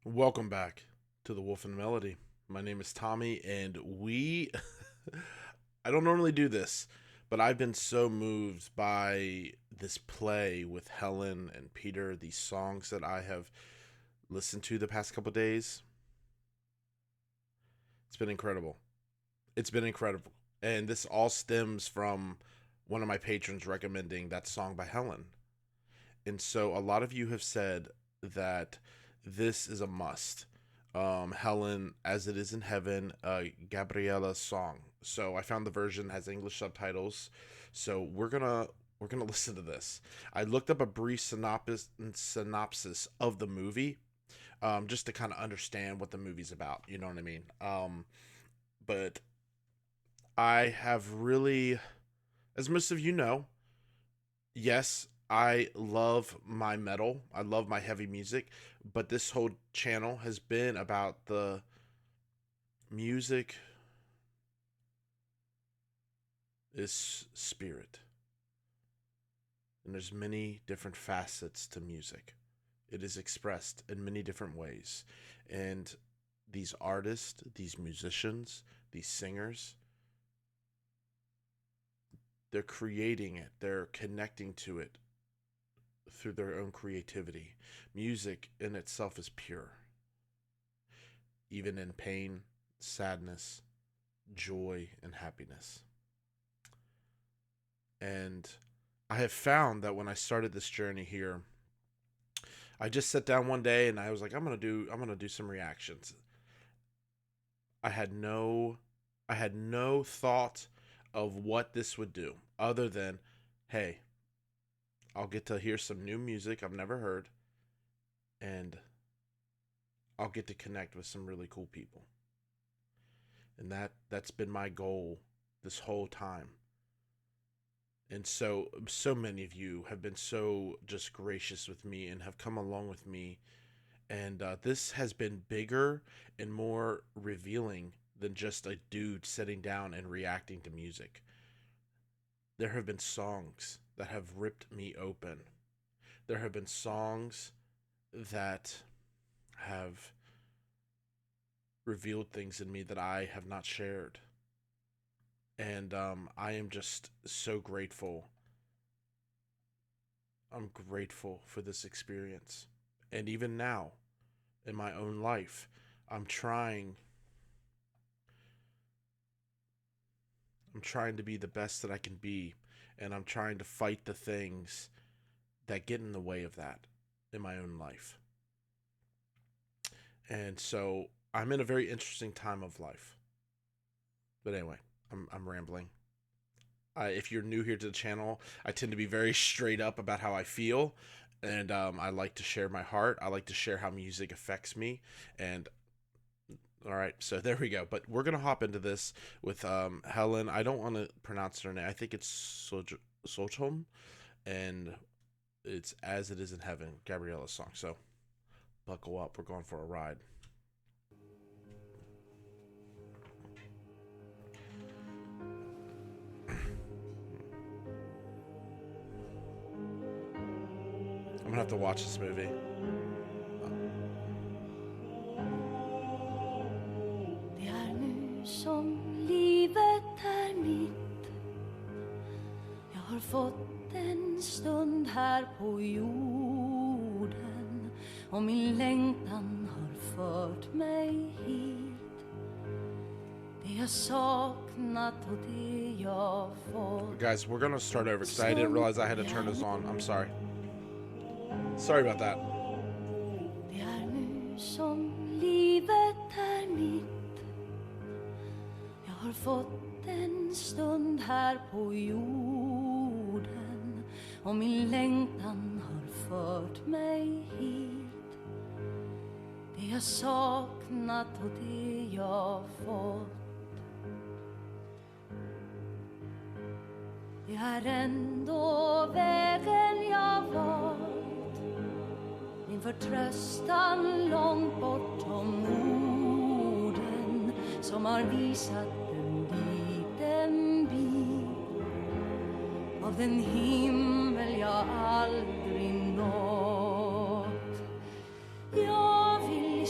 Welcome back to the Wolf and Melody. My name is Tommy, and I don't normally do this, but I've been so moved by this play with Helen and Peter, these songs that I have listened to the past couple days. It's been incredible. It's been incredible. And this all stems from one of my patrons recommending that song by Helen. And so a lot of you have said that this is a must. Helen, as it is in heaven, Gabriella's song. So I found the version has English subtitles. So we're gonna listen to this. I looked up a brief synopsis of the movie, just to kind of understand what the movie's about. You know what I mean? But I have really, as most of you know, yes, I love my metal. I love my heavy music, but this whole channel has been about the music is spirit. And there's many different facets to music. It is expressed in many different ways. And these artists, these musicians, these singers, they're creating it. They're connecting to it through their own creativity. Music in itself is pure, even in pain, sadness, joy, and happiness. And I have found that when I started this journey here, I just sat down one day and I was like, I'm gonna do some reactions. I had no I had no thought of what this would do other than, hey, I'll get to hear some new music I've never heard, and I'll get to connect with some really cool people. And that's been my goal this whole time. And so many of you have been so just gracious with me and have come along with me, and this has been bigger and more revealing than just a dude sitting down and reacting to music. There have been songs that have ripped me open. There have been songs that have revealed things in me that I have not shared. And I am just so grateful. I'm grateful for this experience. And even now, in my own life, I'm trying I'm trying to be the best that I can be, and I'm trying to fight the things that get in the way of that in my own life. And so I'm in a very interesting time of life. But anyway, I'm rambling. If you're new here to the channel, I tend to be very straight up about how I feel, and I like to share my heart. I like to share how music affects me, and all right, so there we go. But we're gonna hop into this with Helen. I don't want to pronounce her name. I think it's Sjoholm, and it's "As It Is in Heaven," Gabriella's song. So buckle up. We're going for a ride. I'm gonna have to watch this movie. Det är nu som livet är mitt. Jag har fått en stund här på jorden, och min längtan har fört mig hit. Det jag saknat och det jag fått. Guys, we're gonna start over because I didn't realize I had to turn this on. I'm sorry. Sorry about that. Det är nu som livet är mitt. Jag har fått en stund här på jorden, och min längtan har fört mig hit. Det jag saknat och det jag fått. Det är ändå vägen jag valt, min förtröstan långt bortom orden, som har visat en liten bit av den himmel jag aldrig nått. Jag vill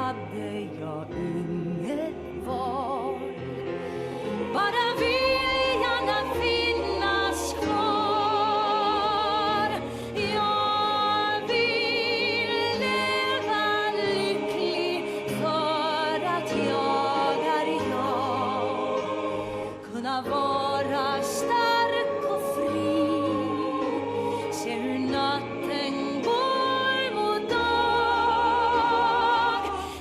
hade jag inget val. Bara viljan att finnas kvar. Jag vill leva lycklig för att jag är jag. Kunna vara stark och fri. Se hur natten går mot dag.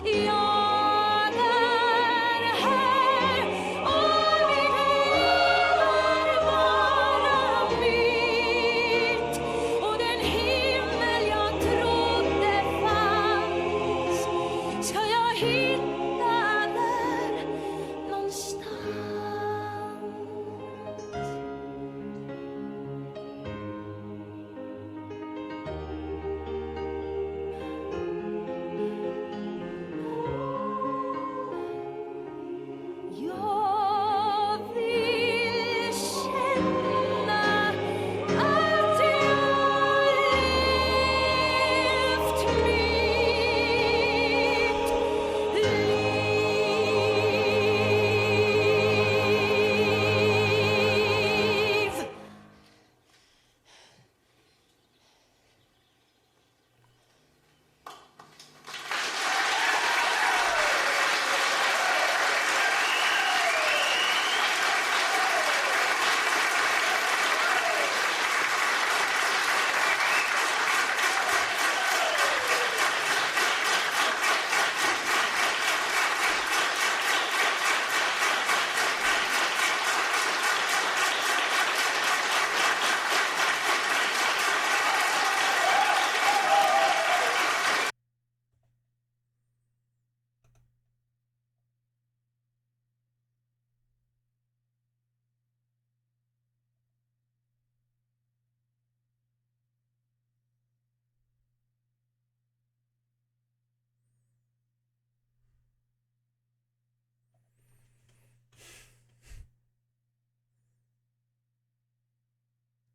Jag är här och mitt liv är bara mitt. Och den himmel jag trodde fanns ska jag hitta där någonstans. Jag vill känna att jag levt mitt liv.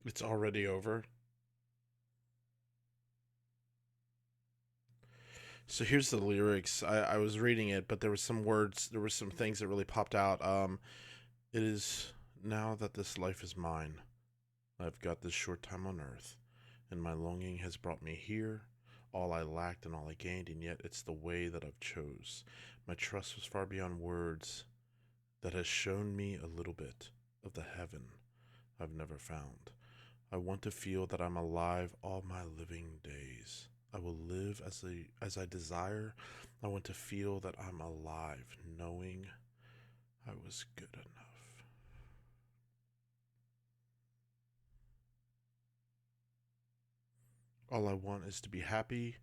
It's already over. So here's the lyrics. I was reading it, but there was some words, there were some things that really popped out. It is now that this life is mine. I've got this short time on earth, and my longing has brought me here. All I lacked and all I gained, and yet it's the way that I've chose. My trust was far beyond words, that has shown me a little bit of the heaven I've never found. I want to feel that I'm alive all my living days. I will live as I desire. I want to feel that I'm alive, knowing I was good enough. All I want is to be happy,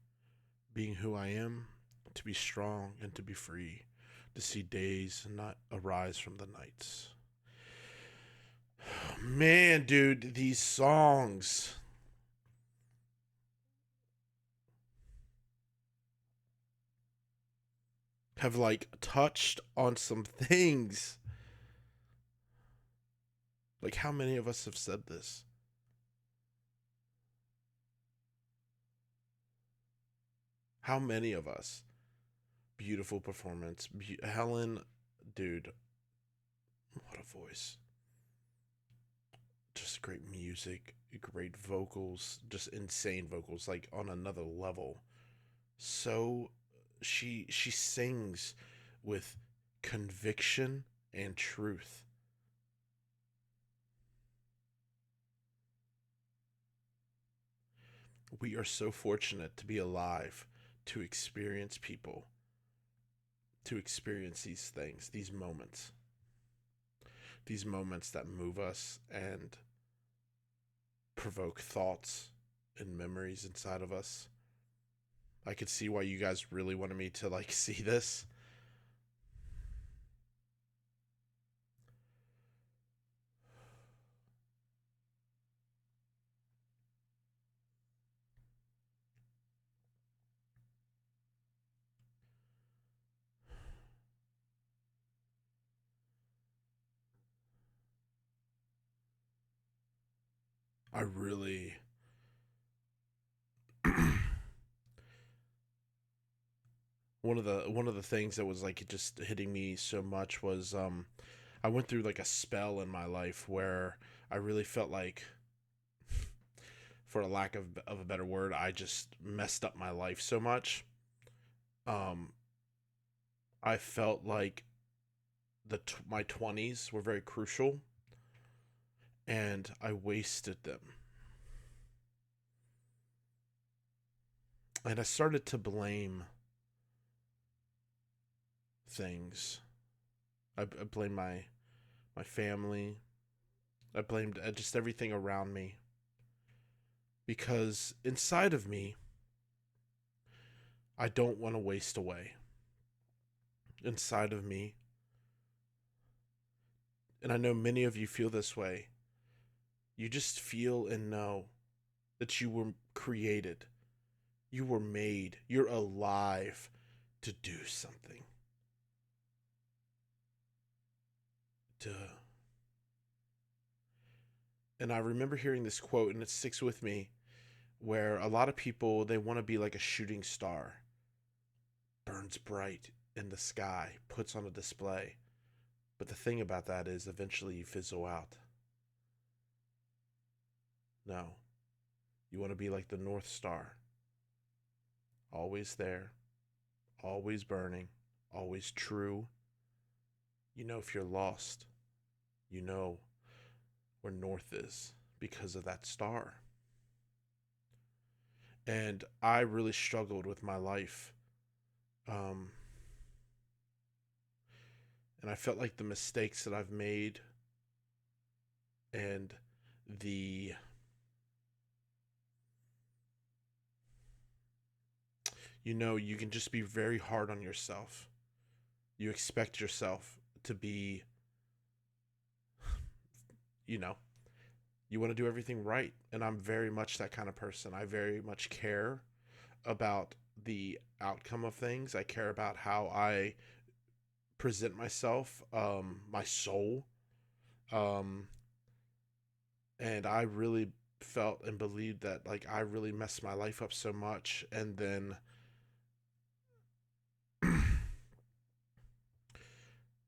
being who I am, to be strong and to be free, to see days not arise from the nights. Man, dude, these songs. Have like touched on some things. Like, how many of us have said this? How many of us? Beautiful performance. Helen, dude, what a voice. Just great music, great vocals, just insane vocals, like on another level. So she sings with conviction and truth. We are so fortunate to be alive, to experience people, to experience these things, these moments that move us and provoke thoughts and memories inside of us. I could see why you guys really wanted me to like see this. I really one of the things that was like just hitting me so much was I went through like a spell in my life where I really felt like, for a lack of a better word, I just messed up my life so much. Um, I felt like my 20s were very crucial, and I wasted them. And I started to blame things. I blamed my family. I blamed just everything around me, because inside of me, I don't want to waste away. Inside of me, and I know many of you feel this way, you just feel and know that you were created, you were made, you're alive to do something. Duh. And I remember hearing this quote, and it sticks with me, where a lot of people, they want to be like a shooting star, burns bright in the sky, puts on a display. But the thing about that is eventually you fizzle out. No, you want to be like the North Star, always there, always burning, always true. You know, if you're lost, you know where north is because of that star. And I really struggled with my life. Um, and I felt like the mistakes that I've made, and the you can just be very hard on yourself. You expect yourself to be, you know, you want to do everything right. And I'm very much that kind of person. I very much care about the outcome of things. I care about how I present myself, my soul. Um, and I really felt and believed that like I really messed my life up so much, and then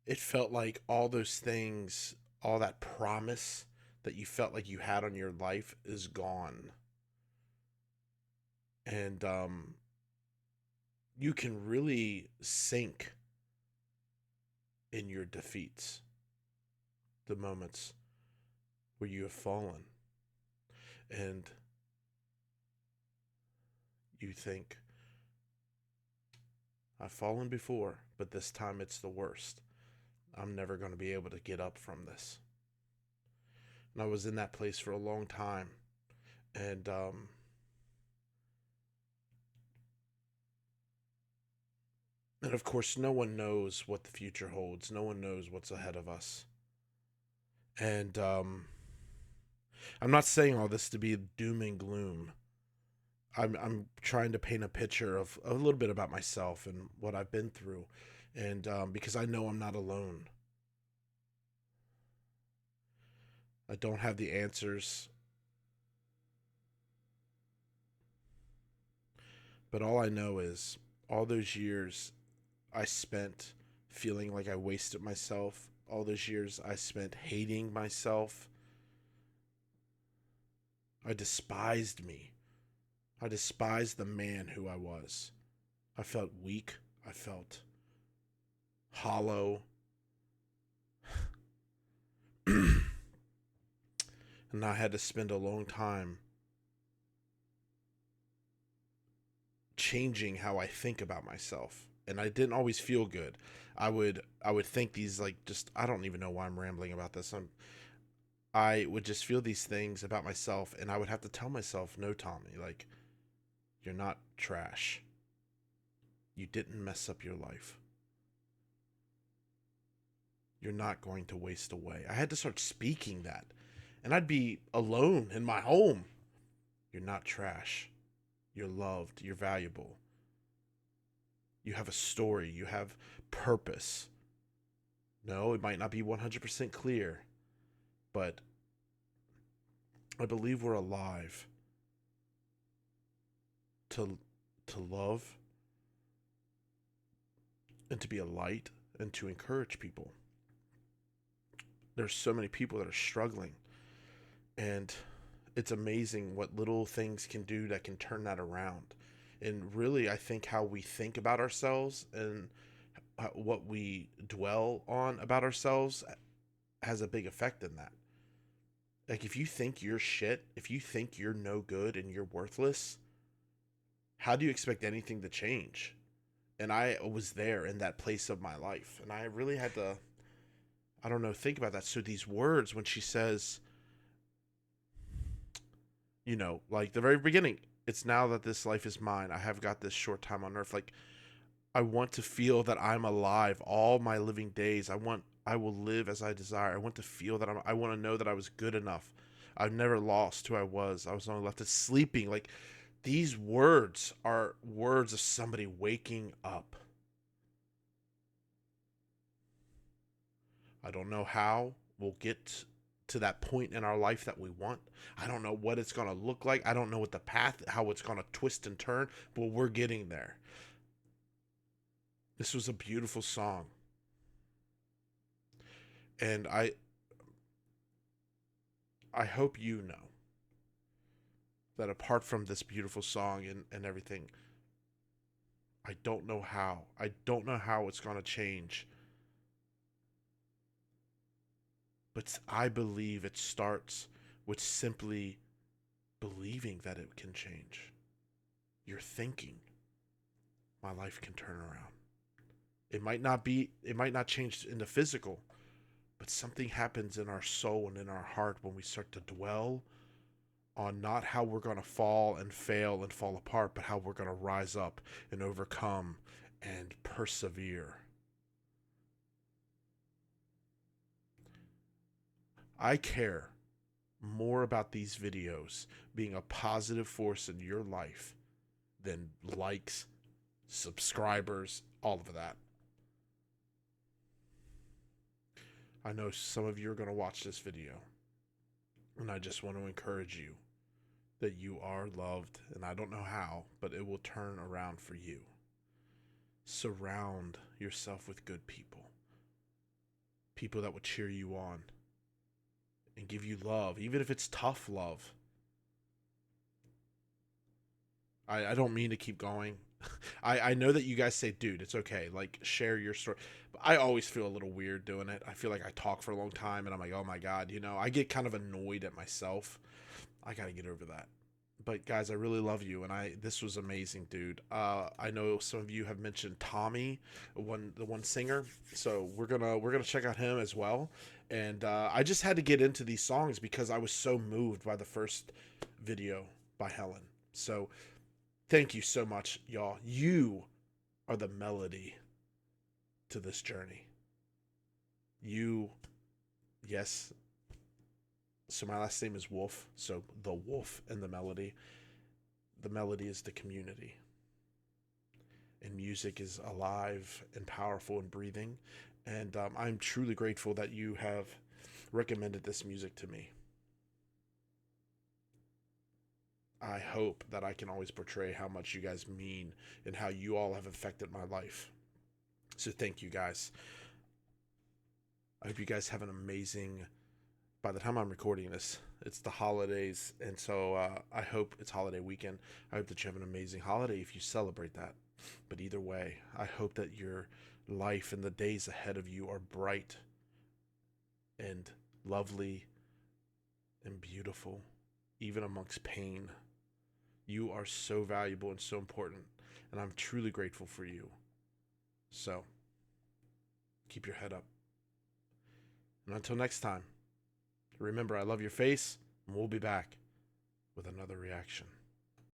it felt like all those things, all that promise that you felt like you had on your life is gone. And you can really sink in your defeats, the moments where you have fallen, and you think, I've fallen before, but this time it's the worst. I'm never going to be able to get up from this. And I was in that place for a long time. And and of course, no one knows what the future holds. No one knows what's ahead of us. And I'm not saying all this to be doom and gloom. I'm trying to paint a picture of a little bit about myself and what I've been through, and because I know I'm not alone. I don't have the answers, but all I know is all those years I spent feeling like I wasted myself. All those years I spent hating myself. I despised me. I despised the man who I was. I felt weak. I felt hollow. And I had to spend a long time changing how I think about myself. And I didn't always feel good. I would think these, like, just, I don't even know why I'm rambling about this. I would just feel these things about myself, and I would have to tell myself, no, Tommy, like, you're not trash. You didn't mess up your life. You're not going to waste away. I had to start speaking that. And I'd be alone in my home. You're not trash. You're loved. You're valuable. You have a story. You have purpose. No, it might not be 100% clear, but I believe we're alive to love, and to be a light and to encourage people. There's so many people that are struggling, and it's amazing what little things can do that can turn that around. And really, I think how we think about ourselves and what we dwell on about ourselves has a big effect in that. Like, if you think you're shit, if you think you're no good and you're worthless, how do you expect anything to change? And I was there in that place of my life, and I really had to, I don't know, think about that. So these words, when she says, like the very beginning, it's now that this life is mine. I have got this short time on earth. Like, I want to feel that I'm alive all my living days. I will live as I desire. I want to feel that I want to know that I was good enough. I've never lost who I was. I was only left to sleeping. Like, these words are words of somebody waking up. I don't know how we'll get to that point in our life that we want. I don't know what it's going to look like. I don't know what the path, how it's going to twist and turn, but we're getting there. This was a beautiful song. And I hope you know that apart from this beautiful song and everything, I don't know how. I don't know how it's going to change. But I believe it starts with simply believing that it can change. You're thinking my life can turn around. It might not change in the physical, but something happens in our soul and in our heart when we start to dwell on not how we're going to fall and fail and fall apart, but how we're going to rise up and overcome and persevere. I care more about these videos being a positive force in your life than likes, subscribers, all of that. I know some of you are going to watch this video, and I just want to encourage you that you are loved, and I don't know how, but it will turn around for you. Surround yourself with good people, people that will cheer you on and give you love, even if it's tough love. I don't mean to keep going. I know that you guys say, dude, it's okay. Like, share your story. But I always feel a little weird doing it. I feel like I talk for a long time and I'm like, oh my God, I get kind of annoyed at myself. I got to get over that. But guys, I really love you, and this was amazing, dude. I know some of you have mentioned Tommy, the one singer, so we're gonna check out him as well. And I just had to get into these songs because I was so moved by the first video by Helen. So thank you so much, y'all. You are the melody to this journey. You, yes. So my last name is Wolf. So the Wolf and the melody. The melody is the community. And music is alive and powerful and breathing. And I'm truly grateful that you have recommended this music to me. I hope that I can always portray how much you guys mean and how you all have affected my life. So thank you guys. I hope you guys have an amazing, by the time I'm recording this, it's the holidays. And so I hope it's holiday weekend. I hope that you have an amazing holiday if you celebrate that. But either way, I hope that your life and the days ahead of you are bright and lovely and beautiful, even amongst pain. You are so valuable and so important, and I'm truly grateful for you. So, keep your head up. And until next time, remember, I love your face, and we'll be back with another reaction.